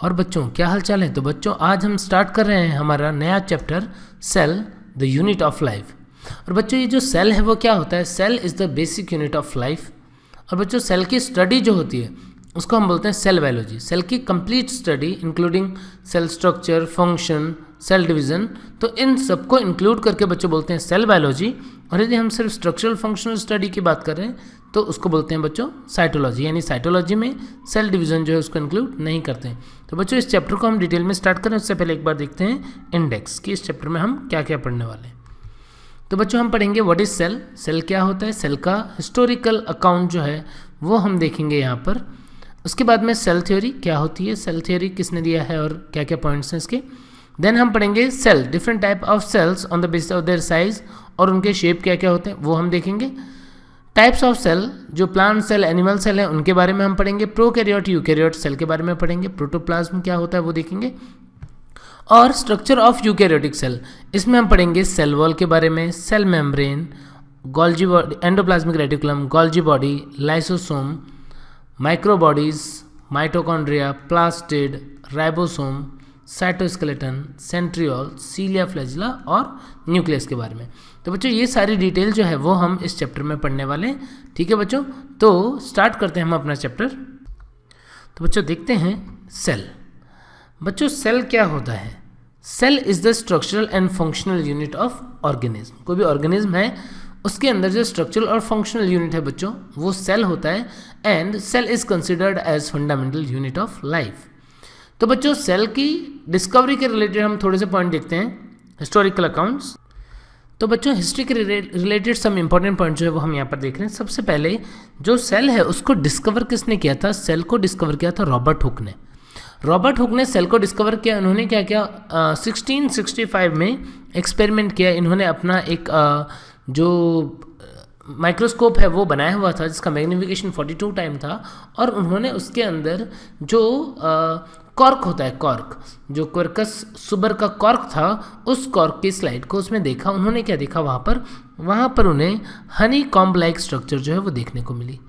और बच्चों क्या हालचाल है। तो बच्चों आज हम स्टार्ट कर रहे हैं हमारा नया chapter cell the unit of life. और बच्चों ये जो सेल है वो क्या होता है, cell is the basic unit of life. और बच्चों सेल की स्टडी जो होती है उसको हम बोलते हैं सेल बायोलॉजी। सेल की complete study including cell structure, function, cell division, तो इन सबको इंक्लूड करके बच्चों बोलते हैं सेल बायोलॉजी। और यदि हम सिर्फ स्ट्रक्चरल फंक्शनल स्टडी की बात कर रहे हैं तो उसको बोलते हैं बच्चों साइटोलॉजी, यानी साइटोलॉजी में सेल डिवीज़न जो है उसको इंक्लूड नहीं करते हैं। तो बच्चों इस चैप्टर को हम डिटेल में स्टार्ट करें उससे पहले एक बार देखते हैं इंडेक्स कि इस चैप्टर में हम क्या क्या पढ़ने वाले हैं। तो बच्चों हम पढ़ेंगे व्हाट इज़ सेल, सेल क्या होता है, सेल का हिस्टोरिकल अकाउंट जो है वो हम देखेंगे यहाँ पर। उसके बाद में सेल थ्योरी क्या होती है, सेल थ्योरी किसने दिया है और क्या क्या पॉइंट्स हैं इसके। देन हम पढ़ेंगे cell, different type of cells on the basis of their size, और उनके शेप क्या क्या होते हैं वो हम देखेंगे। टाइप्स ऑफ सेल, जो प्लांट सेल, एनिमल सेल है उनके बारे में हम पढ़ेंगे। प्रोकैरियोट, यूकैरियोट सेल के बारे में पढ़ेंगे। प्रोटोप्लाज्म क्या होता है वो देखेंगे। और स्ट्रक्चर ऑफ यूकैरियोटिक सेल, इसमें हम पढ़ेंगे सेल वॉल के बारे में, cell membrane, Golgi body, endoplasmic reticulum, Golgi body, lysosome, microbodies, mitochondria, plastid, ribosome, cytoskeleton, centriole, cilia flagella और न्यूक्लियस के बारे में। तो बच्चों ये सारी डिटेल जो है वो हम इस चैप्टर में पढ़ने वाले हैं। ठीक है बच्चों, तो स्टार्ट करते हैं हम अपना चैप्टर। तो बच्चों देखते हैं सेल। बच्चों सेल क्या होता है, cell is the structural and functional unit of organism. कोई भी ऑर्गेनिज्म है उसके अंदर जो स्ट्रक्चरल और फंक्शनल यूनिट है बच्चों वो सेल होता है। And cell is considered as fundamental unit of life. तो बच्चों सेल की डिस्कवरी के रिलेटेड हम थोड़े से पॉइंट देखते हैं, हिस्टोरिकल अकाउंट्स। तो बच्चों हिस्ट्री के रिलेटेड सम इंपॉर्टेंट पॉइंट जो है वो हम यहाँ पर देख रहे हैं। सबसे पहले जो सेल है उसको डिस्कवर किसने किया था, सेल को डिस्कवर किया था रॉबर्ट हुक ने। रॉबर्ट हुक ने सेल को डिस्कवर किया। उन्होंने क्या किया, 1665 में एक्सपेरिमेंट किया। इन्होंने अपना एक जो माइक्रोस्कोप है वो बनाया हुआ था जिसका मैग्नीफिकेशन 42 टाइम था। और उन्होंने उसके अंदर जो कॉर्क होता है, कॉर्क जो क्वर्कस सुबर का कॉर्क था, उस कॉर्क की स्लाइड को उसमें देखा। उन्होंने क्या देखा वहाँ पर उन्हें हनी कॉम्ब लाइक स्ट्रक्चर जो है वो देखने को मिली।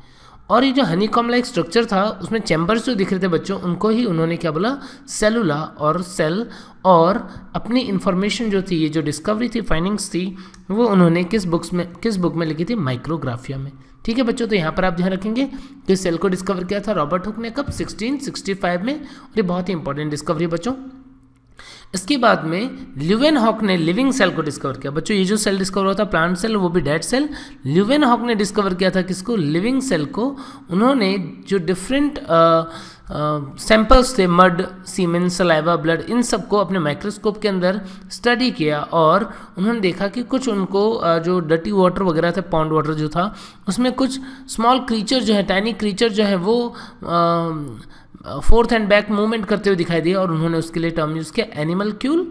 और ये जो हनी कॉम्ब लाइक स्ट्रक्चर था उसमें चैम्बर्स जो दिख रहे थे बच्चों, उनको ही उन्होंने क्या बोला, सेलुला और सेल। और अपनी इंफॉर्मेशन जो थी, ये जो डिस्कवरी थी, फाइंडिंग्स थी, वो उन्होंने किस बुक में लिखी थी, माइक्रोग्राफिया में। ठीक है बच्चों, तो यहाँ पर आप ध्यान रखेंगे कि सेल को डिस्कवर किया था रॉबर्ट हुक ने कब, 1665 में। और ये बहुत ही इंपॉर्टेंट डिस्कवरी बच्चों। इसके बाद में ल्यूवेनहॉक ने लिविंग सेल को डिस्कवर किया। बच्चों ये जो सेल डिस्कवर हुआ था प्लांट सेल, वो भी डेड सेल, ल्यूवेनहॉक ने डिस्कवर किया था किसको, लिविंग सेल को। उन्होंने जो डिफरेंट सैंपल्स थे, मड, सीमेन, सलाइवा, ब्लड, इन सबको अपने माइक्रोस्कोप के अंदर स्टडी किया। और उन्होंने देखा कि कुछ उनको जो डर्टी वाटर वगैरह थे, पॉन्ड वाटर जो था, उसमें कुछ स्मॉल क्रीचर जो है, टाइनी क्रीचर जो है वो फोर्थ एंड बैक मूवमेंट करते हुए दिखाई दिए। और उन्होंने उसके लिए टर्म यूज़ किया एनिमलक्यूल।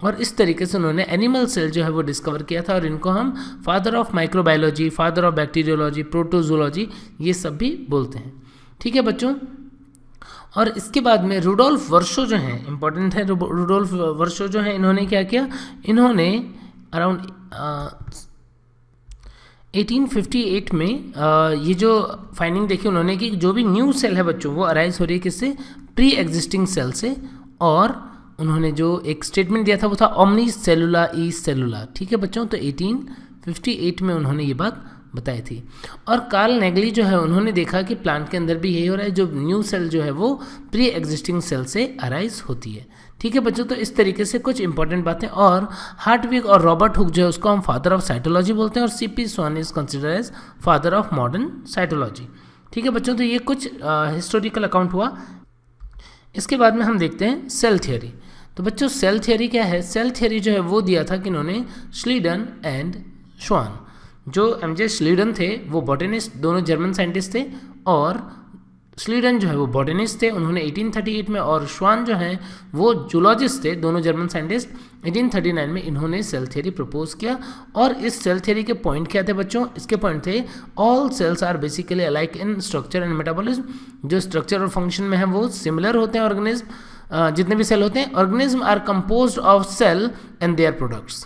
और इस तरीके से उन्होंने एनिमल सेल जो है वो डिस्कवर किया था। और इनको हम father of microbiology, father of bacteriology, protozoology, ये सब भी बोलते हैं। ठीक है बच्चों, और इसके बाद में रुडोल्फ वर्शो जो हैं, इंपॉर्टेंट है, रुडोल्फ वर्शो जो हैं, इन्होंने क्या किया, इन्होंने अराउंड 1858 में ये जो फाइंडिंग देखी उन्होंने कि जो भी न्यू सेल है बच्चों वो अराइज हो रही है किससे, प्री एग्जिस्टिंग सेल से। और उन्होंने जो एक स्टेटमेंट दिया था वो था ओमनी सेलुला ई सेलुला। ठीक है बच्चों, तो 1858 में उन्होंने ये बात बताई थी। और कार्ल नेगली जो है उन्होंने देखा कि प्लांट के अंदर भी यही हो रहा है, जो न्यू सेल जो है वो प्री एग्जिस्टिंग सेल से अराइज होती है। ठीक है बच्चों, तो इस तरीके से कुछ इंपॉर्टेंट बातें। और हार्टविग और रॉबर्ट हुक जो है उसको हम फादर ऑफ साइटोलॉजी बोलते हैं। और C P Swan is consider as father of modern cytology. ठीक है बच्चों, तो ये कुछ हिस्टोरिकल अकाउंट हुआ। इसके बाद में हम देखते हैं सेल थियोरी। तो बच्चों सेल थियोरी क्या है, सेल थियोरी जो है वो दिया था कि इन्होंने श्लीडन एंड श्वान। जो एमजे श्लीडन थे वो बॉटनिस्ट, दोनों जर्मन साइंटिस्ट थे। और श्लीडन जो है वो बॉटनिस्ट थे, उन्होंने 1838 में। और श्वान जो हैं वो जूलॉजिस्ट थे, दोनों जर्मन साइंटिस्ट। 1839 में इन्होंने सेल थियरी प्रपोज किया। और इस सेल थियरी के पॉइंट क्या थे बच्चों, इसके पॉइंट थे all cells are basically alike in structure and metabolism. जो स्ट्रक्चर और फंक्शन में है वो सिमिलर होते हैं ऑर्गेनिज्म, जितने भी सेल होते हैं। Organism are composed of cell and their products.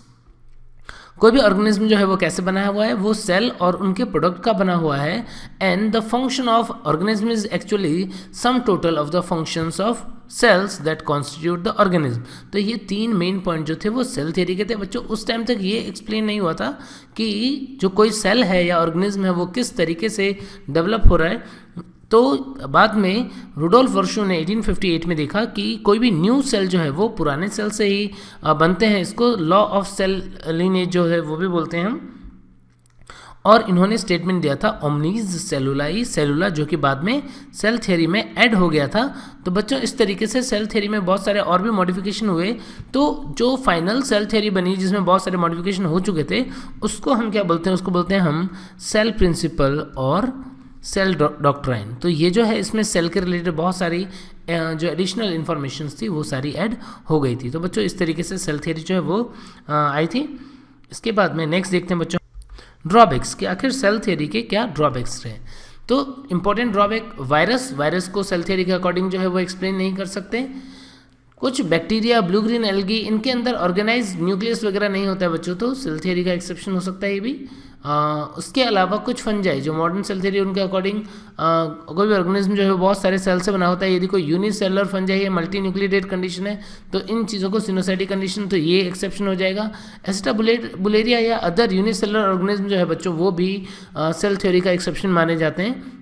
कोई भी ऑर्गेनिज्म जो है वो कैसे बना हुआ है, वो सेल और उनके प्रोडक्ट का बना हुआ है। And the function of organism is actually sum total of the functions of cells that constitute the organism. तो ये 3 मेन पॉइंट जो थे वो सेल थ्योरी के थे। बच्चों उस टाइम तक ये एक्सप्लेन नहीं हुआ था कि जो कोई सेल है या ऑर्गेनिज्म है वो किस तरीके से डेवलप हो रहा है। तो बाद में रुडोल्फ वर्शो ने 1858 में देखा कि कोई भी न्यू सेल जो है वो पुराने सेल से ही बनते हैं। इसको लॉ ऑफ सेल लीनेज जो है वो भी बोलते हैं हम। और इन्होंने स्टेटमेंट दिया था ओमनीज सेलुलाई सेलुला, जो कि बाद में सेल थ्योरी में ऐड हो गया था। तो बच्चों इस तरीके से सेल थ्योरी में बहुत सारे और भी मॉडिफिकेशन हुए। तो जो फाइनल सेल थ्योरी बनी जिसमें बहुत सारे मॉडिफिकेशन हो चुके थे, उसको हम क्या बोलते हैं, उसको बोलते हैं हम सेल प्रिंसिपल और सेल डॉक्ट्राइन। तो ये जो है इसमें सेल के रिलेटेड बहुत सारी जो एडिशनल इन्फॉर्मेशन थी वो सारी ऐड हो गई थी। तो बच्चों इस तरीके से सेल थ्योरी जो है वो आई थी। इसके बाद में नेक्स्ट देखते हैं बच्चों ड्रॉबैक्स, कि आखिर सेल थ्योरी के क्या ड्रॉबैक्स रहे। तो इंपॉर्टेंट ड्रॉबैक, वायरस को सेल थ्योरी के अकॉर्डिंग जो है वो एक्सप्लेन नहीं कर सकते। कुछ बैक्टीरिया, ब्लू ग्रीन एल्गी, इनके अंदर ऑर्गेनाइज न्यूक्लियस वगैरह नहीं होता है बच्चों, तो सेल थ्योरी का एक्सेप्शन हो सकता है ये भी। उसके अलावा कुछ फंजाई जो मॉडर्न सेल थ्योरी उनके अकॉर्डिंग कोई भी ऑर्गेनिज्म जो है बहुत सारे सेल से बना होता है। यदि कोई यूनिसेलुलर फंजाई है, मल्टी न्यूक्लिएटेड कंडीशन है, तो इन चीज़ों को सिनोसाइटिक कंडीशन, तो ये एक्सेप्शन हो जाएगा। एसिटाबुलेरिया या अदर यूनिसेलुलर ऑर्गेनिज्म जो है बच्चों वो भी सेल थ्योरी का एक्सेप्शन माने जाते हैं।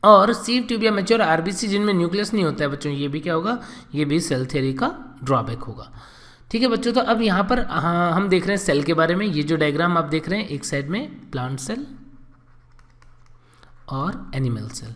और सीव ट्यूब या मैच्योर आरबीसी जिनमें न्यूक्लियस नहीं होता है बच्चों, ये भी क्या होगा, ये भी सेल थ्योरी का ड्रॉबैक होगा। ठीक है बच्चों, तो अब यहाँ पर हम देख रहे हैं सेल के बारे में। ये जो डायग्राम आप देख रहे हैं, एक साइड में प्लांट सेल और एनिमल सेल।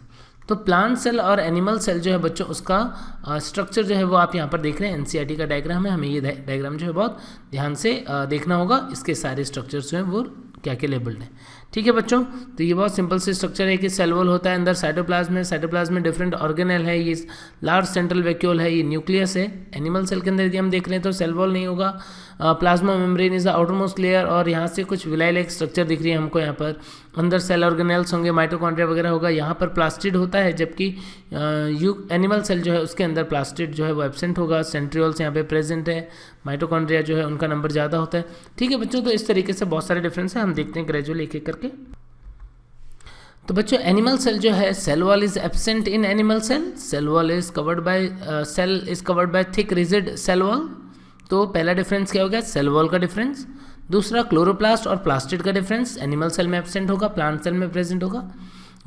तो प्लांट सेल और एनिमल सेल जो है बच्चों उसका स्ट्रक्चर जो है वो आप यहाँ पर देख रहे हैं। एनसीईआरटी का डायग्राम है, हमें ये डायग्राम जो है बहुत ध्यान से देखना होगा। इसके सारे स्ट्रक्चर्स जो हैं वो क्या क्या लेबल्ड हैं। ठीक है बच्चों, तो ये बहुत सिंपल से स्ट्रक्चर है कि सेल वॉल होता है, अंदर साइटोप्लाज्म है, साइटोप्लाज्म में डिफरेंट ऑर्गेनेल है, ये लार्ज सेंट्रल वैक्यूल है, ये न्यूक्लियस है। एनिमल सेल के अंदर यदि हम देख रहे हैं तो सेल वॉल नहीं होगा, plasma membrane is the outermost layer, और यहाँ से कुछ विलाई लाइक स्ट्रक्चर दिख रही है हमको। यहाँ पर अंदर सेल ऑर्गेनेल्स होंगे, माइटोकॉन्ड्रिया वगैरह होगा। यहाँ पर प्लास्टिड होता है, जबकि एनिमल सेल जो है उसके अंदर प्लास्टिड जो है वो एब्सेंट होगा। सेंट्रियोल्स यहाँ पे प्रेजेंट है, माइटोकॉन्ड्रिया जो है उनका नंबर ज़्यादा होता है। ठीक है बच्चों, तो इस तरीके से बहुत सारे डिफरेंस है, हम देखते हैं ग्रेजुअली एक एक करके। तो बच्चों एनिमल सेल जो है, cell wall is absent in animal cell, cell wall is covered by thick rigid cell wall. तो पहला डिफरेंस क्या हो गया, सेल वॉल का डिफरेंस। दूसरा क्लोरोप्लास्ट और प्लास्टिड का डिफरेंस, एनिमल सेल में एब्सेंट होगा, प्लांट सेल में प्रेजेंट होगा।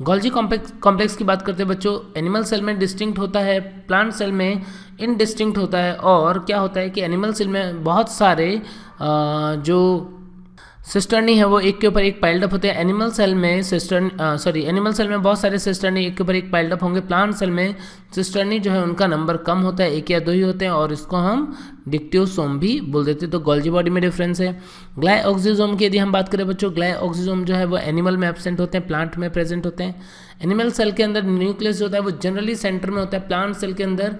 गोल्जी कॉम्प्लेक्स की बात करते हैं बच्चों, एनिमल सेल में डिस्टिंक्ट होता है, प्लांट सेल में इनडिस्टिंक्ट होता है। और क्या होता है कि एनिमल सेल में बहुत सारे जो सिस्टर्नी है वो एक के ऊपर एक पाइल्ड अप होते हैं। एनिमल सेल में एनिमल सेल में बहुत सारे सिस्टर्नी एक के ऊपर एक पाइल्ड अप होंगे। प्लांट सेल में सिस्टर्नी जो है उनका नंबर कम होता है, 1 या 2 ही होते हैं, और इसको हम डिक्टियोसोम भी बोल देते हैं। तो गोल्जी बॉडी में डिफरेंस है। ग्लाइऑक्सिसोम की यदि हम बात करें बच्चों, ग्लाइऑक्सिसोम जो है वो एनिमल में एब्सेंट होते हैं, प्लांट में प्रेजेंट होते हैं। एनिमल सेल के अंदर न्यूक्लियस जो होता है वो जनरली सेंटर में होता है, प्लांट सेल के अंदर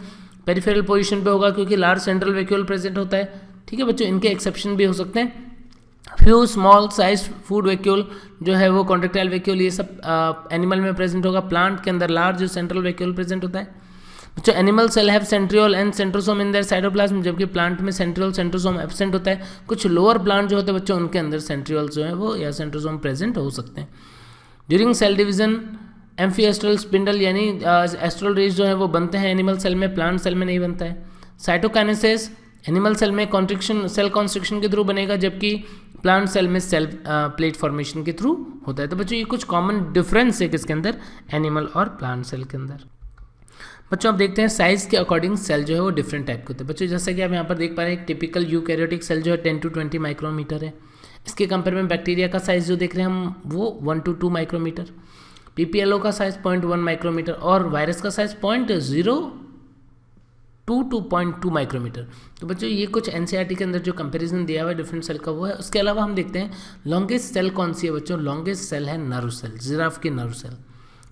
पेरिफेरल पोजीशन पे होगा क्योंकि लार्ज सेंट्रल वैक्यूल प्रेजेंट होता है। ठीक है बच्चों, इनके एक्सेप्शन भी हो सकते हैं। Few small size food vacuole जो है वो कॉन्ट्रेक्टाइल वैक्यूल, ये सब एनिमल में प्रेजेंट होगा। प्लांट के अंदर लार्ज सेंट्रल वैक्यूल प्रेजेंट होता है। बच्चों animal cell have centriole and centrosome in their cytoplasm, जबकि प्लांट में सेंट्रियोल सेंट्रोसोम एब्सेंट होता है। कुछ लोअर प्लांट जो होते हैं बच्चों उनके अंदर सेंट्रियोल जो है वो या सेंट्रोसोम प्रेजेंट हो सकते हैं। ड्यूरिंग सेल डिवीजन एम्फीएस्ट्रल स्पिंडल यानी एस्ट्रल रेज जो है वो बनते हैं एनिमल सेल में, प्लांट सेल में नहीं बनता है। साइटोकाइनेसिस एनिमल सेल में सेल कॉन्स्ट्रक्शन के थ्रू बनेगा, जबकि प्लांट सेल में सेल प्लेट फॉर्मेशन के थ्रू होता है। तो बच्चों ये कुछ कॉमन डिफरेंस है किसके अंदर, एनिमल और प्लांट सेल के अंदर। बच्चों आप देखते हैं साइज के अकॉर्डिंग सेल जो है वो डिफरेंट टाइप के होते हैं। बच्चों जैसे कि आप यहाँ पर देख पा रहे हैं, एक टिपिकल यूकैरियोटिक सेल जो है 10 to 20 माइक्रोमीटर है। इसके कंपेयर में बैक्टीरिया का साइज जो देख रहे हैं हम वो 1 to 2 माइक्रोमीटर, पीपीएलओ का साइज 0.1 माइक्रोमीटर और वायरस का साइज 0.02 to 0.2 माइक्रोमीटर। तो बच्चों ये कुछ एनसीईआरटी के अंदर जो कंपैरिजन दिया हुआ है डिफरेंट सेल का वो है। उसके अलावा हम देखते हैं लॉन्गेस्ट सेल कौन सी है बच्चों, लॉन्गेस्ट सेल है नर्व सेल, जिराफ की nerve cell,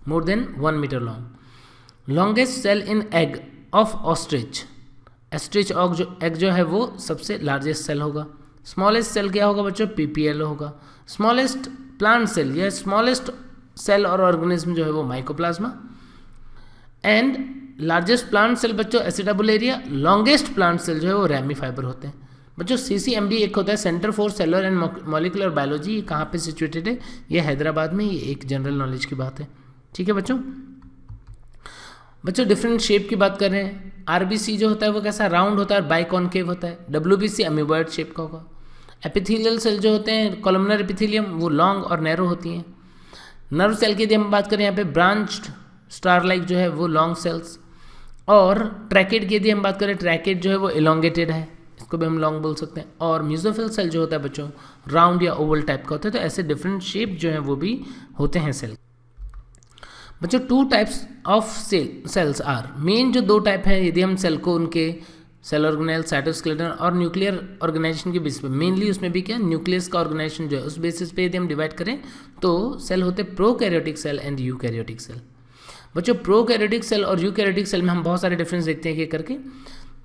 more than 1 metre long. Longest cell in egg of ostrich, ostrich egg जो है वो सबसे लार्जेस्ट सेल होगा। स्मॉलेस्ट सेल क्या होगा बच्चों, पीपीएल होगा। स्मॉलेस्ट प्लांट सेल या स्मॉलेस्ट सेल और ऑर्गेनिज्म जो है वो mycoplasma. And largest plant cell बच्चों एसिटाबुलेरिया, लॉन्गेस्ट प्लांट सेल जो है वो रैमी फाइबर होते हैं। बच्चों CCMB एक होता है centre for cellular and molecular biology, ये कहाँ पे सिचुएटेड है? ये हैदराबाद में, ये एक जनरल नॉलेज की बात है। ठीक है बच्चों। डिफरेंट शेप की बात कर रहे हैं। RBC जो होता है वो कैसा राउंड होता है, बाइकॉनकेव होता है। WBC अमीबॉइड शेप का होगा। एपिथेलियल सेल जो होते हैं कॉलमनर एपिथेलियम, वो लॉन्ग और नैरो होती हैं। नर्व सेल की यदि हम बात करें यहाँ पे ब्रांच्ड स्टार लाइक जो है वो लॉन्ग सेल्स। और ट्रैकेड की यदि हम बात करें, ट्रैकेड जो है वो इलोंगेटेड है, इसको भी हम लॉन्ग बोल सकते हैं। और म्यूजोफिल सेल जो होता है बच्चों राउंड या ओवल टाइप का होता है। तो ऐसे डिफरेंट शेप जो है वो भी होते हैं सेल। बच्चों 2 types of cells are, main जो 2 टाइप हैं यदि हम सेल को उनके सेल ऑर्गेनेल, साइटोस्केलेटन और न्यूक्लियर ऑर्गेनाइजेशन के बेसिस पे, मेनली उसमें भी क्या न्यूक्लियस का ऑर्गेनाइजेशन जो है उस बेसिस पे यदि हम डिवाइड करें तो सेल होते हैं prokaryotic cell and eukaryotic cell. बच्चों प्रोकैरियोटिक सेल और यूकैरियोटिक सेल में हम बहुत सारे डिफरेंस देखते हैं एक करके।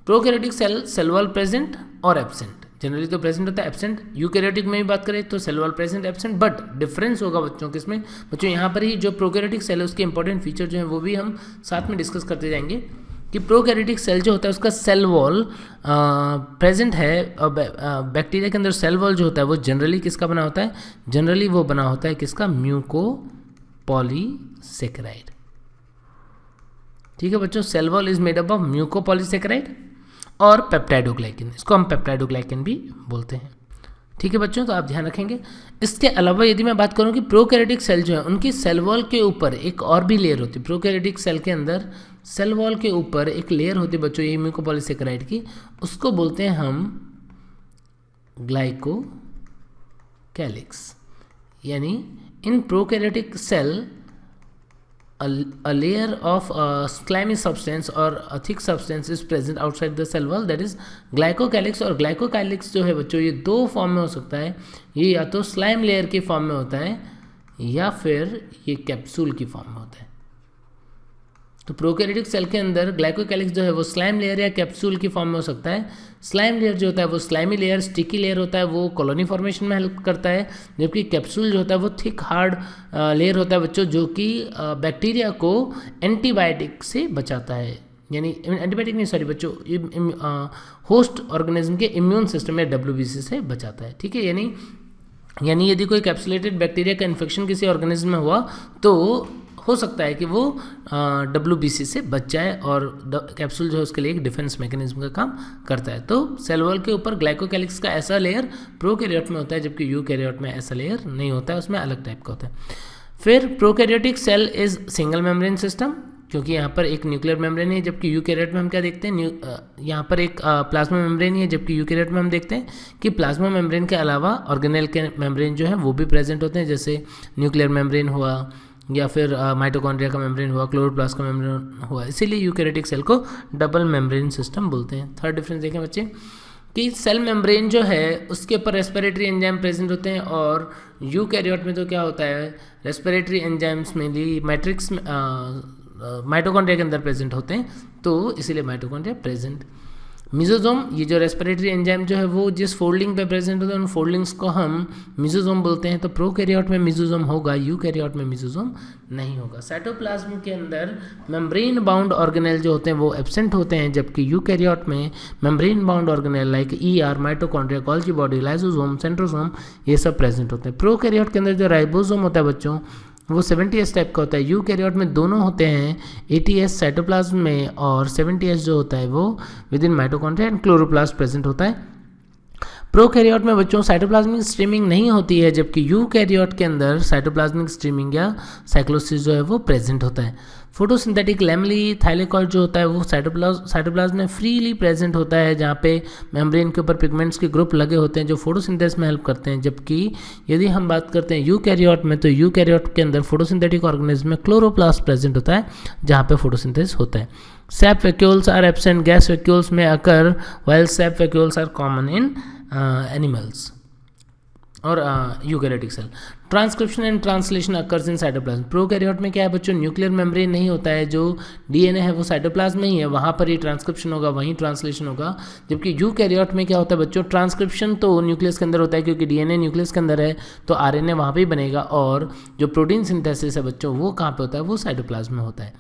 Prokaryotic cell cell wall present और एब्सेंट, जनरली तो प्रेजेंट होता है, एब्सेंट। यूकैरियोटिक में भी बात करें तो cell wall present, absent, but difference होगा बच्चों किसमें? बच्चों यहाँ पर ही जो प्रोकैरियोटिक सेल है उसके इंपॉर्टेंट फीचर जो है वो भी हम साथ में डिस्कस करते जाएंगे कि प्रोकैरियोटिक सेल जो होता है उसका सेल वॉल प्रेजेंट है। और बैक्टीरिया के अंदर सेल वॉल जो होता है वो जनरली किसका बना होता है? जनरली वो बना होता है किसका? म्यूकोपॉलीसेकेराइड। ठीक है बच्चों, cell wall is made up of mucopolysaccharide और पेप्टाइडोग्लाइकन, इसको हम पेप्टाइडोग्लाइकन भी बोलते हैं। ठीक है बच्चों, तो आप ध्यान रखेंगे। इसके अलावा यदि मैं बात करूं कि प्रोकैरियोटिक सेल जो है उनकी सेल वॉल के ऊपर एक और भी लेयर होती है। प्रोकैरियोटिक सेल के अंदर सेल वॉल के ऊपर एक लेयर होती है बच्चों ये म्यूकोपॉलीसेकेराइड की, उसको बोलते हैं हम ग्लाइकोकैलिक्स। यानी इन prokaryotic cell a layer of slimy substance or a thick substance is present outside the cell wall, that is glycocalyx। और glycocalyx जो है बच्चों ये 2 फॉर्म में हो सकता है, ये या तो स्लाइम लेयर के फॉर्म में होता है या फिर ये कैप्सूल की फॉर्म में होता है। तो प्रोकैरियोटिक सेल के अंदर ग्लाइकोकैलिक्स जो है वो स्लाइम लेयर या कैप्सूल की फॉर्म में हो सकता है। स्लाइम लेयर जो होता है वो स्लाइमी लेयर, स्टिकी लेयर होता है, वो कॉलोनी फॉर्मेशन में हेल्प करता है। जबकि कैप्सूल जो होता है वो थिक हार्ड लेयर होता है बच्चों, जो कि बैक्टीरिया को एंटीबायोटिक से बचाता है। यानी एंटीबायोटिक नहीं, सॉरी बच्चों, होस्ट ऑर्गेनिज्म के इम्यून सिस्टम या WBC से बचाता है। ठीक है, यानी यदि कोई कैप्सुलेटेड बैक्टीरिया का इन्फेक्शन किसी ऑर्गेनिज्म में हुआ तो हो सकता है कि वो WBC से बच जाए, और कैप्सूल जो है उसके लिए एक डिफेंस मैकेनिज्म का काम करता है। तो सेल वॉल के ऊपर ग्लाइकोकैलिक्स का ऐसा लेयर प्रोकैरियोट में होता है, जबकि यूकैरियोट में ऐसा लेयर नहीं होता है, उसमें अलग टाइप का होता है। फिर prokaryotic cell is single membrane system, क्योंकि यहाँ पर एक न्यूक्लियर मेम्ब्रेन है, जबकि यूकैरियोट में हम क्या देखते हैं? यहाँ पर एक प्लाज्मा मेम्ब्रेन ही है, जबकि यूकैरियोट में हम देखते हैं कि प्लाज्मा मेम्ब्रेन के अलावा ऑर्गेनेल के मेम्ब्रेन जो है वो भी प्रेजेंट होते हैं, जैसे न्यूक्लियर मेम्ब्रेन हुआ या फिर माइटोकॉन्ड्रिया का मेम्ब्रेन हुआ, क्लोरोप्लास्ट का मेम्ब्रेन हुआ। इसीलिए यूकैरियोटिक सेल को डबल मेम्ब्रेन सिस्टम बोलते हैं। थर्ड डिफरेंस देखें बच्चे कि सेल मेम्ब्रेन जो है उसके ऊपर रेस्पिरेटरी एंजाइम प्रेजेंट होते हैं, और यूकैरियोट में तो क्या होता है? Respiratory enzymes mainly matrix mitochondria के अंदर प्रेजेंट होते हैं, तो इसीलिए माइटोकॉन्ड्रिया प्रेजेंट। मिजोजोम, ये जो रेस्पिरेटरी एंजाइम जो है वो जिस फोल्डिंग पे प्रेजेंट होते हैं उन फोल्डिंग्स को हम मिजोजोम बोलते हैं। तो प्रोकैरियोट में मिजोजोम होगा, यूकैरियोट में मिजोजोम नहीं होगा। साइटोप्लाज्म के अंदर मेम्ब्रेन बाउंड ऑर्गेनेल जो होते हैं वो एब्सेंट होते हैं, जबकि यूकैरियोट में membrane bound organelle like ER, mitochondria, Golgi body, lysosome, centrosome, ये सब प्रेजेंट होते हैं। प्रोकैरियोट के अंदर जो राइबोसोम होता है बच्चों वो 70S टाइप का होता है। यूकैरियोट में दोनों होते हैं, 80S साइटोप्लाज्म में और 70S जो होता है वो with in mitochondria and chloroplast present होता है। प्रोकैरियोट में बच्चों साइटोप्लाज्मिक स्ट्रीमिंग नहीं होती है, जबकि यूकैरियोट के अंदर साइटोप्लाज्मिक स्ट्रीमिंग या साइक्लोसिस जो है वो प्रेजेंट होता है। फोटोसिंथेटिक लैमेली थाइलेकॉइड जो होता है वो साइटोप्लाज्म में फ्रीली प्रेजेंट होता है, जहाँ पे मेम्ब्रेन के ऊपर पिगमेंट्स के ग्रुप लगे होते हैं जो फोटोसिंथेसिस में हेल्प करते हैं। जबकि यदि हम बात करते हैं यूकैरियोट में, तो यूकैरियोट के अंदर फोटोसिंथेटिक ऑर्गेनिज्म में क्लोरोप्लास्ट प्रेजेंट होता है, जहाँ पे फोटोसिंथेसिस होता है। Sap vacuoles are absent gas vacuoles में occur, while sap vacuoles are common in animals और eukaryotic cell. Transcription and translation occurs in cytoplasm. Prokaryote में क्या है बच्चों? न्यूक्लियर मेम्ब्रेन नहीं होता है, जो DNA है वो साइटोप्लाज्म में ही है, वहाँ पर ही ट्रांसक्रिप्शन होगा, वहीं ट्रांसलेशन होगा। जबकि यूकैरियोट में क्या होता है बच्चों? ट्रांसक्रिप्शन तो न्यूक्लियस के अंदर होता है, क्योंकि DNA न्यूक्लियस के अंदर है, तो RNA वहाँ पर ही बनेगा, और जो प्रोटीन सिंथेसिस है बच्चों वो कहाँ पर होता है? वो साइटोप्लाज्म में होता है।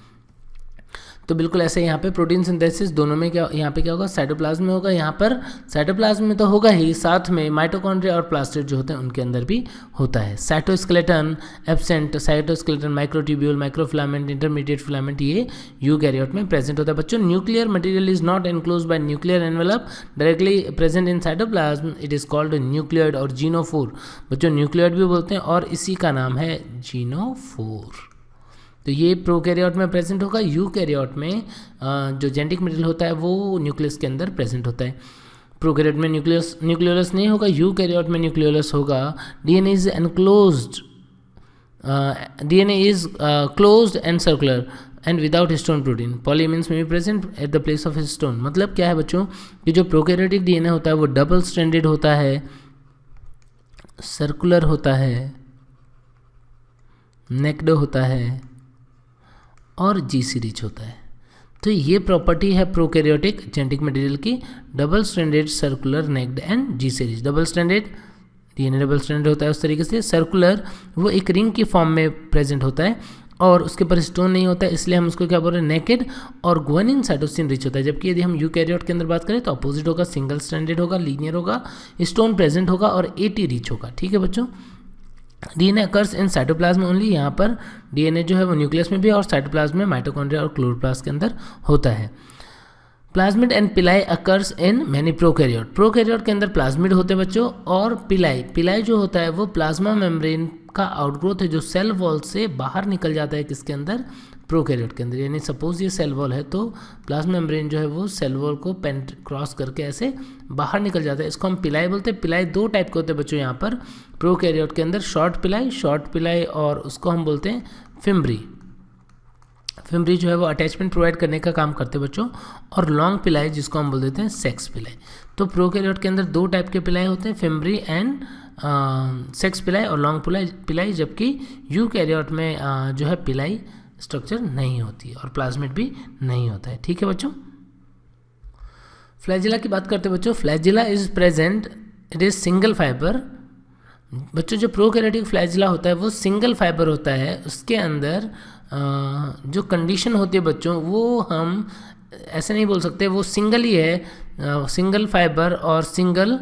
तो बिल्कुल ऐसे यहाँ पे प्रोटीन सिंथेसिस दोनों में क्या, यहाँ पे क्या होगा, साइटोप्लाज्म में होगा, यहाँ पर साइटोप्लाज्म में तो होगा ही, साथ में माइटोकॉन्ड्रिया और प्लास्टिड जो होते हैं उनके अंदर भी होता है। Cytoskeleton absent, cytoskeleton, microtubule, microfilament, intermediate filament, ये यूकैरियोट में प्रेजेंट होता है। बच्चों nuclear material is not enclosed bye nuclear envelope directly present in cytoplasm, it is called nucleoid और जीनोफोर। बच्चों न्यूक्लियोइड भी बोलते हैं और इसी का नाम है जीनोफोर। तो ये प्रोकैरियोट में प्रेजेंट होगा। यूकैरियोट में जो जेनेटिक मटेरियल होता है वो न्यूक्लियस के अंदर प्रेजेंट होता है। प्रोकैरियोट में न्यूक्लियोलस नहीं होगा, यूकैरियोट में न्यूक्लियोलस होगा। DNA is enclosed, DNA is closed and circular and without histone protein. Polyamines में भी present at the place of histone. मतलब क्या है बच्चों कि जो प्रोकैरियोटिक डीएनए होता है वो डबल स्ट्रैंडेड होता है, सर्कुलर होता है, नेक्ड होता है और जी सीरीज होता है। तो ये प्रॉपर्टी है प्रोकैरियोटिक जेनेटिक मटेरियल की, double stranded, circular, naked and G series. Double stranded DNA double stranded होता है उस तरीके से। सर्कुलर वो एक रिंग की फॉर्म में प्रेजेंट होता है और उसके ऊपर स्टोन नहीं होता है, इसलिए हम उसको क्या बोल रहे हैं, नेकेड। और गुआनिन साइटोसिन रिच होता है। जबकि यदि हम यूकैरियोट के अंदर बात करें तो अपोजिट होगा, सिंगल स्ट्रैंडेड होगा, लीनियर होगा, स्टोन प्रेजेंट होगा और एटी रिच होगा। ठीक है बच्चों। DNA occurs in cytoplasm only. यहाँ पर डीएनए जो है वो न्यूक्लियस में भी और साइटोप्लाज्म में, माइटोकॉन्ड्रिया और क्लोरोप्लास्ट के अंदर होता है। प्लाज्मिड एंड पिलाई occurs in many prokaryote. Prokaryote के अंदर प्लाज्मिड होते हैं बच्चों और पिलाई जो होता है वो प्लाज्मा मेम्ब्रेन का आउटग्रोथ है जो सेल वॉल से बाहर निकल जाता है किसके अंदर, प्रोकैरियोट के अंदर। यानी सपोज ये सेल वॉल है तो प्लाज्मा मेम्ब्रेन जो है वो सेल वॉल को क्रॉस करके ऐसे बाहर निकल जाता है, इसको हम पिलाई बोलते हैं। पिलाई दो टाइप के होते हैं बच्चों यहाँ पर प्रोकैरियोट के अंदर, शॉर्ट पिलाई और उसको हम बोलते हैं फिम्ब्री। फिम्ब्री जो है वो अटैचमेंट प्रोवाइड करने का काम करते हैं बच्चों, और लॉन्ग पिलाई जिसको हम बोल देते हैं सेक्स पिलाई। तो प्रोकैरियोट के अंदर दो टाइप के पिलाई होते हैं, फिम्ब्री एंड सेक्स पिलाई और लॉन्ग पिलाई। जबकि यूकैरियोट में जो है पिलाई स्ट्रक्चर नहीं होती और प्लाज्मिड भी नहीं होता है। ठीक है बच्चों। फ्लैजिला की बात करते हैं बच्चों। Flagella is present, it is single fibre. बच्चों जो प्रोकैरियोटिक फ्लैजिला होता है वो सिंगल फाइबर होता है, उसके अंदर जो कंडीशन होती है बच्चों वो हम ऐसे नहीं बोल सकते, वो सिंगल ही है, सिंगल फाइबर और सिंगल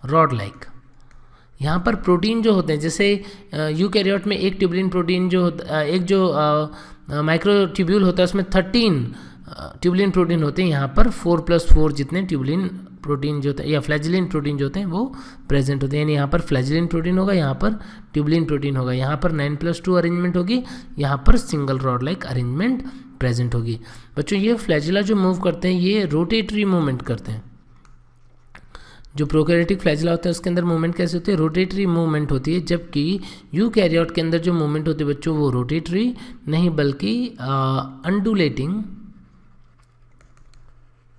रॉड लाइक। यहाँ पर प्रोटीन जो होते हैं जैसे यूकैरियोट में एक ट्यूबुलिन प्रोटीन जो एक जो माइक्रोट्यूब्यूल होता है उसमें 13 ट्यूबुलिन प्रोटीन होते हैं, यहाँ पर 4+4 जितने ट्यूबुलिन प्रोटीन जो होते हैं या फ्लैजिलिन प्रोटीन जो होते हैं वो प्रेजेंट होते हैं। यानी यहाँ पर फ्लैजिलिन प्रोटीन होगा, यहाँ पर ट्यूबुलिन प्रोटीन होगा, यहाँ पर 9+2 अरेंजमेंट होगी, यहाँ पर single rod like arrangement present होगी। बच्चों ये फ्लैजिला जो मूव करते हैं ये रोटेटरी मूवमेंट करते हैं। जो प्रोकैरियोटिक फ्लैजिला होता है उसके अंदर मूवमेंट कैसे होती है, रोटेटरी मूवमेंट होती है। जबकि यूकैरियोट के अंदर जो मूवमेंट होती है बच्चों वो रोटेटरी नहीं बल्कि अंडुलेटिंग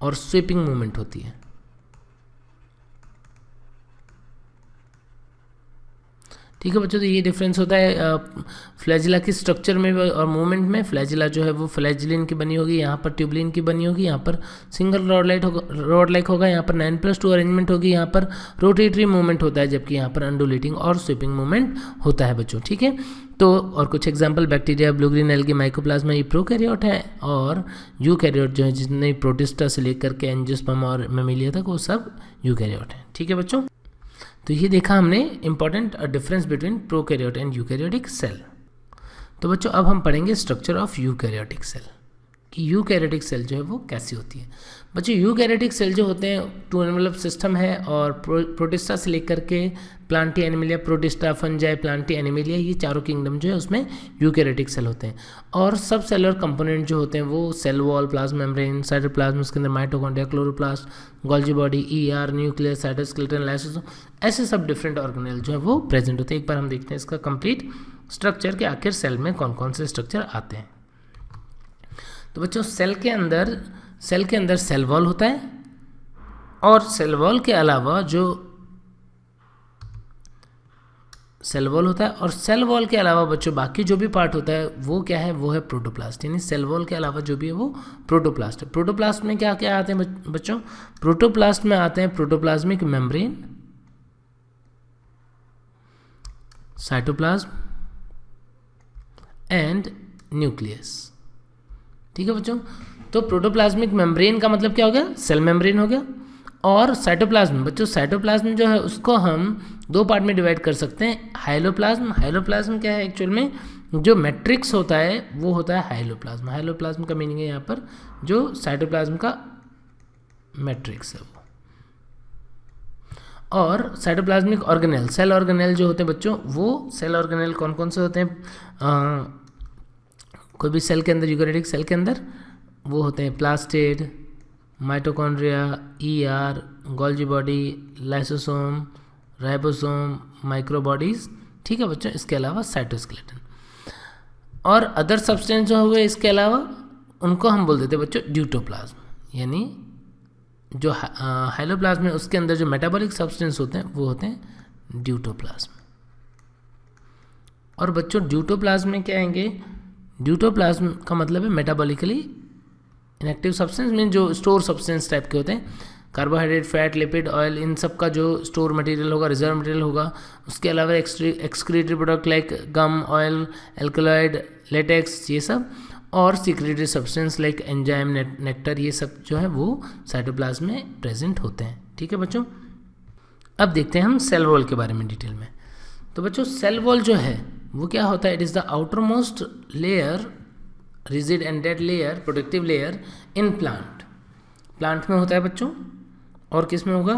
और स्वीपिंग मूवमेंट होती है। ठीक है बच्चों। तो ये डिफरेंस होता है फ्लैजिला की स्ट्रक्चर में और मूवमेंट में। फ्लैजिला जो है वो फ्लैजिलिन की बनी होगी, यहाँ पर ट्यूबुलिन की बनी होगी, यहाँ पर सिंगल रॉड लाइक होगा, यहाँ पर 9+2 अरेंजमेंट होगी, यहाँ पर रोटेटरी मूवमेंट होता है, जबकि यहाँ पर अंडुलेटिंग और स्वीपिंग मूवमेंट होता है बच्चों। ठीक है। तो और कुछ example, bacteria, blue green algae, mycoplasma, ये प्रोकैरियोट है। और यूकैरियोट जो है जितने प्रोटिस्टा से लेकर के एंजियोस्पर्म और मैमिलिया तक वो सब यूकैरियोट है। ठीक है बच्चों। तो ये देखा हमने important difference between prokaryote and eukaryotic cell. तो बच्चों अब हम पढ़ेंगे स्ट्रक्चर ऑफ यूकैरियोटिक सेल कि यूकैरियोटिक सेल जो है वो कैसी होती है। बच्चों यूकैरियोटिक सेल जो होते हैं टू एनवेलप सिस्टम है और प्रोटिस्टा से लेकर के Plantae Animalia, protista, fungi, Plantae Animalia, ये चारों किंगडम जो है उसमें यूकैरियोटिक सेल होते हैं। और सब सेलुलर कंपोनेंट जो होते हैं वो cell wall, plasma membrane, cytoplasm, उसके अंदर mitochondria, chloroplast, Golgi body, ER, nucleus, cytoskeleton, lysosome, ऐसे सब डिफरेंट ऑर्गेनेल जो है वो प्रेजेंट होते हैं। एक बार हम देखते हैं इसका कंप्लीट स्ट्रक्चर के आखिर सेल में कौन कौन से स्ट्रक्चर आते हैं। तो बच्चों सेल के अंदर सेल वॉल होता है और सेल वॉल के अलावा जो सेल वॉल होता है और सेल वॉल के अलावा बच्चों बाकी जो भी पार्ट होता है वो क्या है, वो है प्रोटोप्लास्ट। यानी सेल वॉल के अलावा जो भी है वो प्रोटोप्लास्ट है। प्रोटोप्लास्ट में क्या क्या आते हैं बच्चों, प्रोटोप्लास्ट में आते हैं protoplasmic membrane, cytoplasm and nucleus. ठीक है बच्चों, तो प्रोटोप्लाज्मिक मेम्ब्रेन का मतलब क्या हो गया, सेल मेम्ब्रेन हो गया। और साइटोप्लाज्म, बच्चों साइटोप्लाज्म जो है उसको हम दो पार्ट में डिवाइड कर सकते हैं, हाइलोप्लाज्म। हाइलोप्लाज्म क्या है एक्चुअल में, जो मैट्रिक्स होता है वो होता है हाइलोप्लाज्म। हाइलोप्लाज्म का मीनिंग है यहाँ पर जो साइटोप्लाज्म का मैट्रिक्स है वो। और साइटोप्लाज्मिक ऑर्गेनेल, सेल ऑर्गेनेल जो होते हैं बच्चों, वो सेल ऑर्गेनेल कौन कौन से होते हैं, कोई भी सेल के अंदर, यूकैरियोटिक सेल के अंदर वो होते हैं plastid, mitochondria, ER, Golgi body, lysosome, ribosome, microbodies. ठीक है बच्चों, इसके अलावा साइटोस्केलेटन और अदर सब्सटेंस जो हुए इसके अलावा, उनको हम बोल देते हैं बच्चों ड्यूटोप्लाज्म। यानी जो हाइलोप्लाज्म है उसके अंदर जो मेटाबॉलिक सब्सटेंस होते हैं वो होते हैं ड्यूटोप्लाज्म। और बच्चों ड्यूटोप्लाज्म में क्या आएंगे, ड्यूटोप्लाज्म का मतलब है मेटाबॉलिकली इनएक्टिव सब्सटेंस, मीन जो स्टोर सब्सटेंस टाइप के होते हैं, कार्बोहाइड्रेट, फैट, लिपिड, ऑयल, इन सब का जो स्टोर मटेरियल होगा, रिजर्व मटेरियल होगा। उसके अलावा एक्सक्रीटरी प्रोडक्ट लाइक गम, ऑयल, एल्कलॉइड, लेटेक्स, ये सब। और secretory substance like enzyme, nectar, ये सब जो है वो साइटोप्लाज्म में प्रेजेंट होते हैं। ठीक है बच्चों, अब देखते हैं हम सेल वॉल के बारे में डिटेल में। तो बच्चों सेल वॉल जो है वो क्या होता है, it is the outer most layer, rigid and dead layer, protective layer in plant. Plant में होता है बच्चों, और किस में होगा,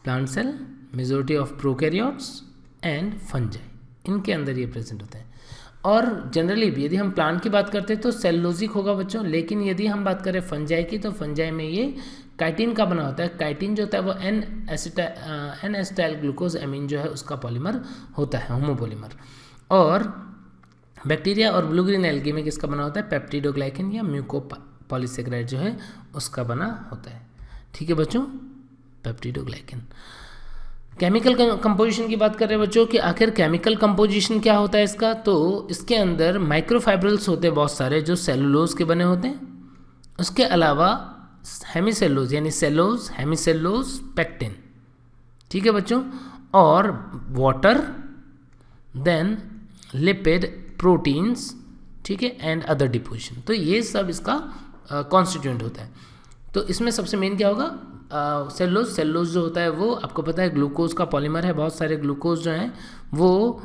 plant cell, majority of prokaryotes and fungi, इनके अंदर ये प्रेजेंट होते हैं। और जनरली यदि हम प्लांट की बात करते हैं तो सेलुलोजिक होगा बच्चों, लेकिन यदि हम बात करें फंजाई की तो फंजाई में ये काइटिन का बना होता है। काइटिन जो होता है वो एन एसिटाइल ग्लूकोज एमीन जो है उसका पॉलीमर होता है, होमोपॉलीमर। और बैक्टीरिया और ब्लू ग्रीन एल्गी में किसका बना होता है, पेप्टिडोग्लाइकन या म्यूकोपॉलीसेकेराइड जो है उसका बना होता है। ठीक है बच्चों, पेप्टिडोग्लाइकन। केमिकल कंपोजिशन की बात कर रहे हैं बच्चों कि आखिर केमिकल कंपोजिशन क्या होता है इसका, तो इसके अंदर माइक्रोफाइब्रिल्स होते हैं बहुत सारे जो सेलुलोज के बने होते हैं। उसके अलावा हेमीसेलुलोज यानी सेलोज, हेमीसेलुलोज, पेक्टिन। ठीक है बच्चों, और वाटर, देन लिपिड, प्रोटीन्स, ठीक है, एंड अदर डिपोजिशन। तो ये सब इसका कॉन्स्टिट्यूएंट होता है। तो इसमें सबसे मेन क्या होगा, सेलुलोज। सेलुलोज जो होता है वो आपको पता है ग्लूकोज का पॉलीमर है। बहुत सारे ग्लूकोज जो हैं वो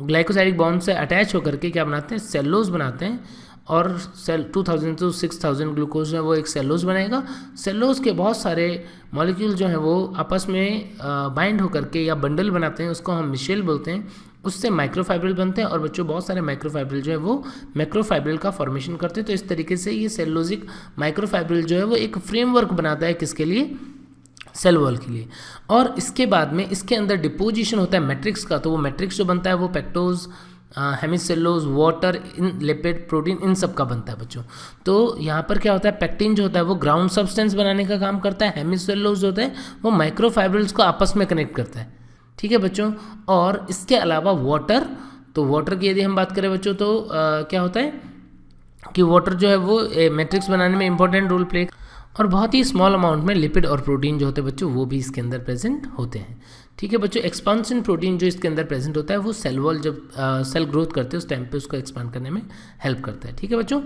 ग्लाइकोसाइडिक बॉन्ड से अटैच होकर के क्या बनाते हैं, सेलुलोज बनाते हैं। और सेल 2000 to 6000 ग्लूकोज जो है वो एक सेलुलोज बनेगा। सेलुलोज के बहुत सारे मॉलिक्यूल जो हैं वो आपस में बाइंड होकर के या बंडल बनाते हैं, उसको हम मिशेल बोलते हैं। उससे माइक्रोफाइब्रिल बनते हैं और बच्चों बहुत सारे माइक्रोफाइब्रिल जो है वो मैक्रोफाइब्रिल का फॉर्मेशन करते हैं। तो इस तरीके से ये सेलुलोजिक माइक्रोफाइब्रिल जो है वो एक फ्रेमवर्क बनाता है किसके लिए, सेल वॉल के लिए। और इसके बाद में इसके अंदर डिपोजिशन होता है मैट्रिक्स का। तो वो मैट्रिक्स जो बनता है वो पेक्टोज, हेमीसेलुलोज, वाटर, इन लिपिड, प्रोटीन, इन सब का बनता है बच्चों। तो यहाँ पर क्या होता है, पेक्टिन जो होता है वो ग्राउंड सब्सटेंस बनाने का काम करता है। हेमीसेलुलोज जो होता है वो माइक्रोफाइब्रिल्स को आपस में कनेक्ट करता है। ठीक है बच्चों, और इसके अलावा वाटर, तो वाटर की यदि हम बात करें बच्चों तो क्या होता है कि वाटर जो है वो मैट्रिक्स बनाने में इंपॉर्टेंट रोल प्ले, और बहुत ही स्मॉल अमाउंट में लिपिड और प्रोटीन जो होते हैं बच्चों वो भी इसके अंदर प्रेजेंट होते हैं। ठीक है बच्चों, एक्सपांशन प्रोटीन जो इसके अंदर प्रेजेंट होता है वो सेल वॉल जब सेल ग्रोथ करते हैं उस टाइम पे उसको एक्सपांड करने में हेल्प करता है। ठीक है बच्चों,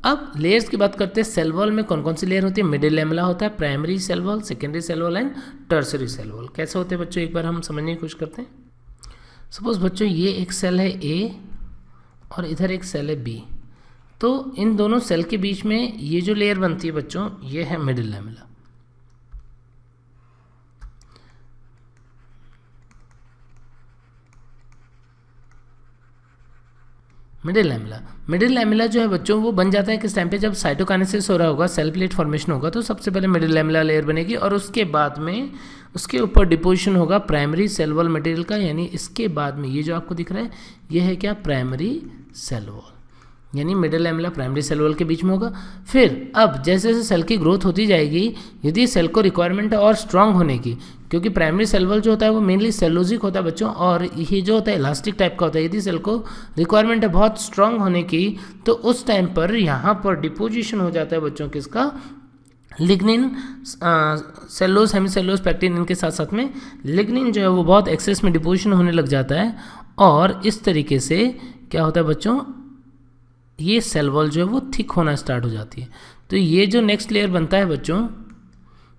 अब लेयर्स की बात करते हैं। सेल वॉल में कौन कौन सी लेयर होती है, मिडिल लैमेला होता है, primary cell wall, secondary cell wall and tertiary cell wall. कैसे होते हैं बच्चों, एक बार हम समझने की कोशिश करते हैं। सपोज बच्चों ये एक सेल है ए और इधर एक सेल है बी, तो इन दोनों सेल के बीच में ये जो लेयर बनती है बच्चों ये है मिडिल लैमेला। मिडिल लैमेला जो है बच्चों वो बन जाता है किस टाइम पे, जब साइटोकाइनेसिस हो रहा होगा, सेल प्लेट फॉर्मेशन होगा, तो सबसे पहले मिडिल लैमेला लेयर बनेगी और उसके बाद में उसके ऊपर डिपोजिशन होगा प्राइमरी सेल वॉल मटेरियल का। यानी इसके बाद में ये जो आपको दिख रहा है ये है क्या, प्राइमरी सेल वॉल। यानी middle lamella primary cell wall के बीच में होगा। फिर अब जैसे जैसे सेल की ग्रोथ होती जाएगी, यदि सेल को रिक्वायरमेंट है और स्ट्रांग होने की, क्योंकि प्राइमरी सेल वॉल जो होता है वो मेनली सेलुलोजिक होता है बच्चों, और ये जो होता है इलास्टिक टाइप का होता है। यदि सेल को रिक्वायरमेंट है बहुत स्ट्रांग होने की, तो उस टाइम पर यहाँ पर डिपोजिशन हो जाता है बच्चों किसका, लिग्निन, सेलुलोज, हेमीसेलुलोज, पेक्टिन, इनके साथ साथ में लिग्निन जो है वो बहुत एक्सेस में डिपोजिशन होने लग जाता है। और इस तरीके से क्या होता है बच्चों, ये सेल वॉल जो है वो थिक होना स्टार्ट हो जाती है। तो ये जो नेक्स्ट लेयर बनता है बच्चों,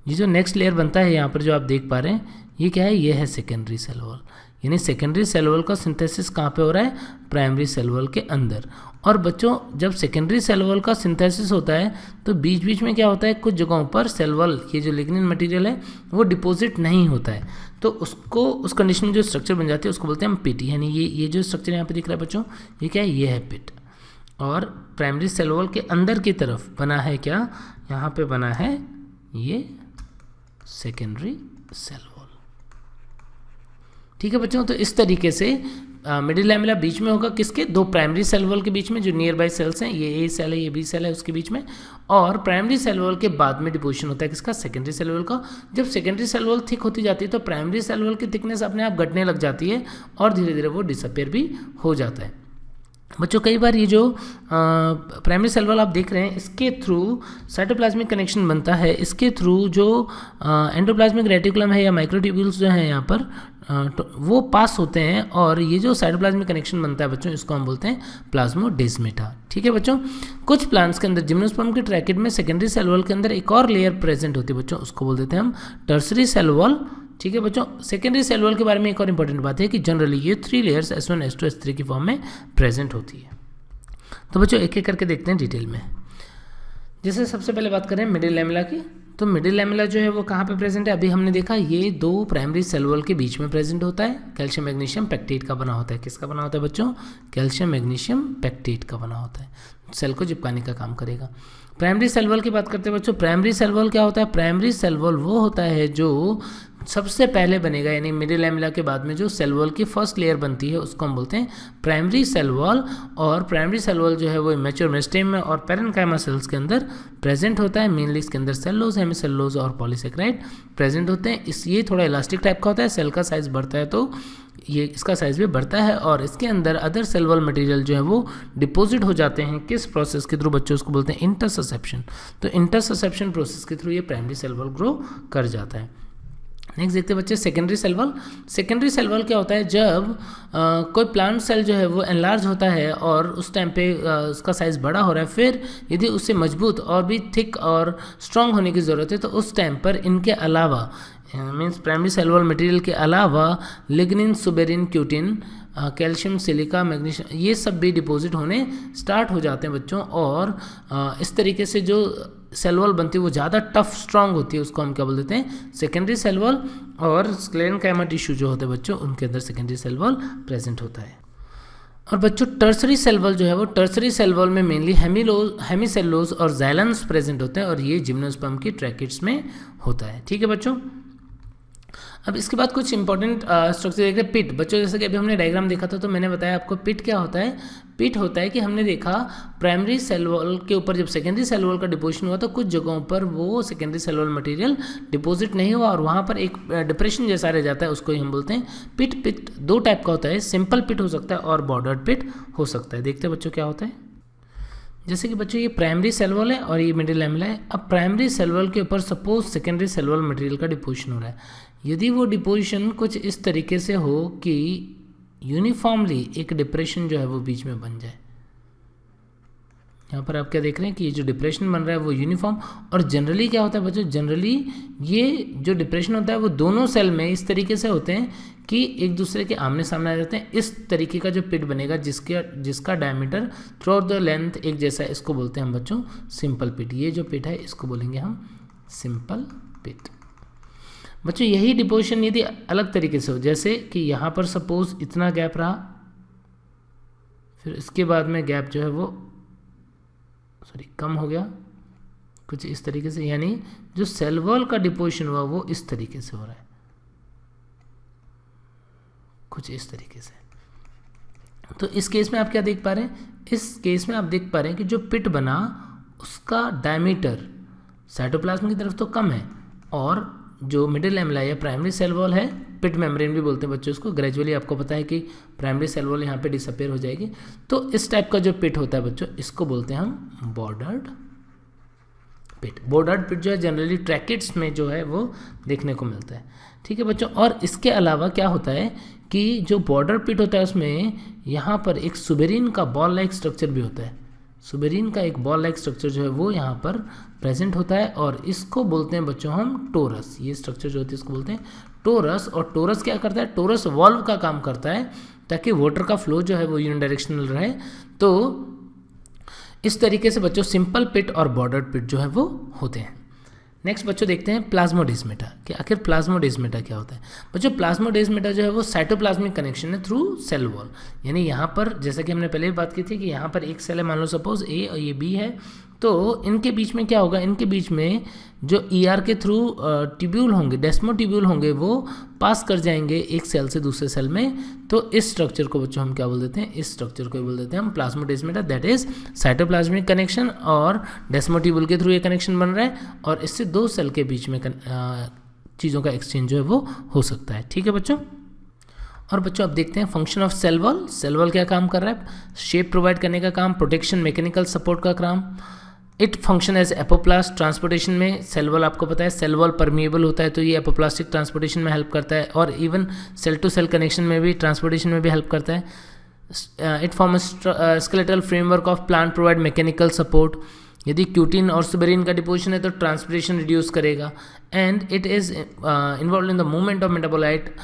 ये जो नेक्स्ट लेयर बनता है यहाँ पर जो आप देख पा रहे हैं, ये क्या है, ये है सेकेंडरी सेल वॉल। यानी सेकेंडरी सेल वॉल का सिंथेसिस कहाँ पे हो रहा है, प्राइमरी सेल वॉल के अंदर। और बच्चों जब सेकेंडरी सेल वॉल का सिंथेसिस होता है तो बीच बीच में क्या होता है, कुछ जगहों पर सेल वॉल, ये जो लिग्निन मटेरियल है वो डिपॉजिट नहीं होता है, तो उसको, उस कंडीशन में जो स्ट्रक्चर बन जाती है उसको बोलते हैं हम पिट। यानी ये जो स्ट्रक्चर यहाँ पे दिख रहा है बच्चों, ये क्या है, ये है पिट। और प्राइमरी सेल वॉल के अंदर की तरफ बना है क्या, यहाँ पे बना है ये सेकेंडरी सेल वॉल। ठीक है बच्चों, तो इस तरीके से मिडिल लैमेला बीच में होगा किसके, दो प्राइमरी सेल वॉल के बीच में जो नियर बाय सेल्स हैं, ये ए सेल है, ये बी सेल है, उसके बीच में। और प्राइमरी सेल वॉल के बाद में डिपोजिशन होता है किसका, सेकेंडरी सेल वॉल का। जब सेकेंडरी सेल वॉल थिक होती जाती है तो प्राइमरी सेल वॉल की थिकनेस अपने आप घटने लग जाती है और धीरे धीरे वो डिसअपेयर भी हो जाता है। बच्चों कई बार ये जो प्राइमरी सेल वॉल आप देख रहे हैं, इसके थ्रू साइटोप्लाज्मिक कनेक्शन बनता है, इसके थ्रू जो एंडोप्लाज्मिक रेटिकुलम है या माइक्रोट्यूब्यूल्स जो हैं यहाँ पर वो पास होते हैं, और ये जो साइटोप्लाज्मिक कनेक्शन बनता है बच्चों, इसको हम बोलते हैं प्लाज्मोडेस्माटा। ठीक है बच्चों, कुछ प्लांट्स के अंदर जिम्नोस्पर्म के ट्रैकेट में सेकेंडरी सेल वॉल के अंदर एक और लेयर प्रेजेंट होती है बच्चों, उसको बोल देते हैं हम टर्सरी सेल वॉल। ठीक है बच्चों, सेकेंडरी सेल वॉल के बारे में एक और इंपॉर्टेंट बात है कि जनरली ये 3 लेयर्स S1, S2, S3 की फॉर्म में प्रेजेंट होती है। तो बच्चों एक एक करके देखते हैं डिटेल में। जैसे सबसे पहले बात करें मिडिल लैमेला की, तो मिडिल लैमेला जो है वो कहाँ पे प्रेजेंट है, अभी हमने देखा ये दो प्राइमरी सेल वॉल के बीच में प्रेजेंट होता है, कैल्शियम मैग्नीशियम पेक्टेट का बना होता है। किसका बना होता है बच्चों, कैल्शियम मैग्नीशियम पेक्टेट का बना होता है, सेल को चिपकाने का काम करेगा। प्राइमरी सेल वॉल की बात करते हैं बच्चों, प्राइमरी सेल वॉल क्या होता है, प्राइमरी सेल वॉल वो होता है जो सबसे पहले बनेगा, यानी मिडिल लैमेला के बाद में जो सेल वॉल की फर्स्ट लेयर बनती है उसको हम बोलते हैं प्राइमरी सेल वॉल। और प्राइमरी सेल वॉल जो है वो इमेच्योर मेरिस्टेम में और पेरेन्काइमा सेल्स के अंदर प्रेजेंट होता है। मेनली इसके अंदर सेलुलोज, हेमिसेलुलोज और पॉलीसेकेराइड प्रेजेंट होते हैं। ये थोड़ा इलास्टिक टाइप का होता है, सेल का साइज बढ़ता है तो ये इसका साइज भी बढ़ता है, और इसके अंदर अदर सेल वॉल मटेरियल जो है वो डिपॉजिट हो जाते हैं। किस प्रोसेस के थ्रू बच्चों, उसको बोलते हैं इंटरससेप्शन। तो इंटरससेप्शन प्रोसेस के थ्रू ये प्राइमरी सेल वॉल ग्रो कर जाता है। नेक्स्ट देखते हैं बच्चे secondary cell wall. Secondary cell wall क्या होता है, जब कोई प्लांट सेल जो है वो एनलार्ज होता है और उस टाइम पे उसका साइज़ बड़ा हो रहा है, फिर यदि उससे मजबूत और भी थिक और स्ट्रॉन्ग होने की ज़रूरत है तो उस टाइम पर इनके अलावा means primary cell wall material के अलावा lignin, suberin, cutin, calcium, silica, magnesium, ये सब भी डिपॉजिट होने स्टार्ट हो जाते हैं बच्चों। और इस तरीके से जो सेल वॉल बनती है वो ज़्यादा टफ स्ट्रांग होती है, उसको हम क्या बोल देते हैं सेकेंडरी सेल वॉल। और स्क्लेरेन्काइमा टिश्यू जो होते हैं बच्चों, उनके अंदर सेकेंडरी सेल वॉल प्रेजेंट होता है। और बच्चों टर्सरी सेल वॉल जो है वो, टर्सरी सेल वॉल में मेनली हेमिसेलुलोज और जाइलम्स प्रेजेंट होते हैं, और ये जिम्नोस्पर्म की ट्रैकेट्स में होता है। ठीक है बच्चों, अब इसके बाद कुछ इंपॉर्टेंट स्ट्रक्चर देख रहे हैं। पिट बच्चों, जैसे कि अभी हमने डायग्राम देखा था तो मैंने बताया आपको पिट क्या होता है। पिट होता है कि हमने देखा प्राइमरी सेल वॉल के ऊपर जब सेकेंडरी सेल वॉल का डिपोजिशन हुआ तो कुछ जगहों पर वो secondary cell wall material deposit नहीं हुआ और वहाँ पर एक डिप्रेशन जैसा रह जाता है, उसको ही हम बोलते हैं पिट। पिट दो टाइप का होता है, सिंपल पिट हो सकता है और बॉर्डर्ड पिट हो सकता है। देखते हैं बच्चों क्या होता है। जैसे कि बच्चों ये प्राइमरी सेल वॉल है और ये मिडिल लैमेला है। अब प्राइमरी सेल वॉल के ऊपर suppose secondary cell wall material का डिपोजिशन हो रहा है। यदि वो डिपोजिशन कुछ इस तरीके से हो कि यूनिफॉर्मली एक डिप्रेशन जो है वो बीच में बन जाए, यहाँ पर आप क्या देख रहे हैं कि ये जो डिप्रेशन बन रहा है वो यूनिफॉर्म, और जनरली क्या होता है बच्चों, जनरली ये जो डिप्रेशन होता है वो दोनों सेल में इस तरीके से होते हैं कि एक दूसरे के आमने सामने आ जाते हैं। इस तरीके का जो पिट बनेगा जिसका diameter through out the length एक जैसा है, इसको बोलते हैं हम बच्चों सिंपल पिट। ये जो पिट है इसको बोलेंगे हम सिंपल पिट। बच्चों यही डिपोजिशन यदि अलग तरीके से हो, जैसे कि यहाँ पर सपोज इतना गैप रहा, फिर इसके बाद में गैप जो है वो कम हो गया कुछ इस तरीके से, यानी जो सेल वॉल का डिपोजिशन हुआ वो इस तरीके से हो रहा है कुछ इस तरीके से। तो इस केस में आप क्या देख पा रहे हैं, इस केस में आप देख पा रहे हैं कि जो पिट बना उसका डायमीटर साइटोप्लाज्म की तरफ तो कम है, और जो मिडिल लैमेला या प्राइमरी सेल वॉल है, पिट मेम्ब्रेन भी बोलते हैं बच्चों इसको, ग्रेजुअली आपको पता है कि प्राइमरी सेल वॉल यहाँ पे डिसअपेयर हो जाएगी। तो इस टाइप का जो पिट होता है बच्चों, इसको बोलते हैं हम बॉर्डर्ड पिट। बॉर्डर्ड पिट जो है जनरली ट्रैकेट्स में जो है वो देखने को मिलता है, ठीक है बच्चों। और इसके अलावा क्या होता है कि जो बॉर्डर पिट होता है उसमें यहाँ पर एक सुबेरिन का बॉल लाइक स्ट्रक्चर भी होता है। सुबेरिन का एक बॉल लाइक स्ट्रक्चर जो है वो यहाँ पर प्रेजेंट होता है और इसको बोलते हैं बच्चों हम टोरस। ये स्ट्रक्चर जो होती है इसको बोलते हैं टोरस। और टोरस क्या करता है, टोरस वॉल्व का काम करता है ताकि वाटर का फ्लो जो है वो यूनिडायरेक्शनल रहे। तो इस तरीके से बच्चों सिंपल पिट और बॉर्डर्ड पिट जो है वो होते हैं। नेक्स्ट बच्चों देखते हैं प्लाज्मोडेस्माटा कि आखिर प्लाज्मोडेस्माटा क्या होता है। बच्चों प्लाज्मोडेस्माटा जो है वो साइटोप्लाज्मिक कनेक्शन है थ्रू सेल वॉल। यानी यहाँ पर जैसा कि हमने पहले भी बात की थी कि यहाँ पर एक सेल है, मान लो सपोज ए और ये बी है, तो इनके बीच में क्या होगा, इनके बीच में जो ईआर के थ्रू ट्यूब्यूल होंगे, डेस्मोट्यूब्यूल होंगे, वो पास कर जाएंगे एक सेल से दूसरे सेल में। तो इस स्ट्रक्चर को बच्चों हम क्या बोल देते हैं, इस स्ट्रक्चर को बोल देते हैं हम plasmodesmata, that is cytoplasmic connection और डेस्मोट्यूब्यूल के थ्रू ये कनेक्शन बन रहा है और इससे दो सेल के बीच में चीज़ों का एक्सचेंज जो है वो हो सकता है, ठीक है बच्चों। और बच्चों अब देखते हैं function of cell wall. Cell wall क्या काम कर रहा है, शेप प्रोवाइड करने का काम, प्रोटेक्शन, मैकेनिकल सपोर्ट का काम। It function as apoplast, transportation में सेल वॉल आपको पता है सेल वॉल परमिएबल होता है तो ये एपोप्लास्टिक ट्रांसपोर्टेशन में हेल्प करता है और even cell to cell connection में भी, ट्रांसपोर्टेशन में भी हेल्प करता है। It form skeletal framework of plant, provide mechanical support. यदि क्यूटिन और सुबेरिन का डिपोजिशन है तो ट्रांसपोर्टेशन रिड्यूस करेगा। And it is involve in the movement of metabolite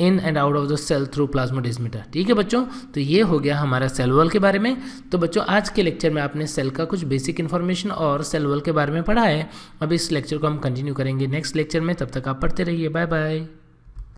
in and out of the cell through plasmodesmata, ठीक है बच्चों। तो ये हो गया हमारा सेल वॉल के बारे में। तो बच्चों आज के लेक्चर में आपने सेल का कुछ बेसिक इन्फॉर्मेशन और सेल वॉल के बारे में पढ़ा है। अब इस लेक्चर को हम कंटिन्यू करेंगे नेक्स्ट लेक्चर में, तब तक आप पढ़ते रहिए, बाय बाय।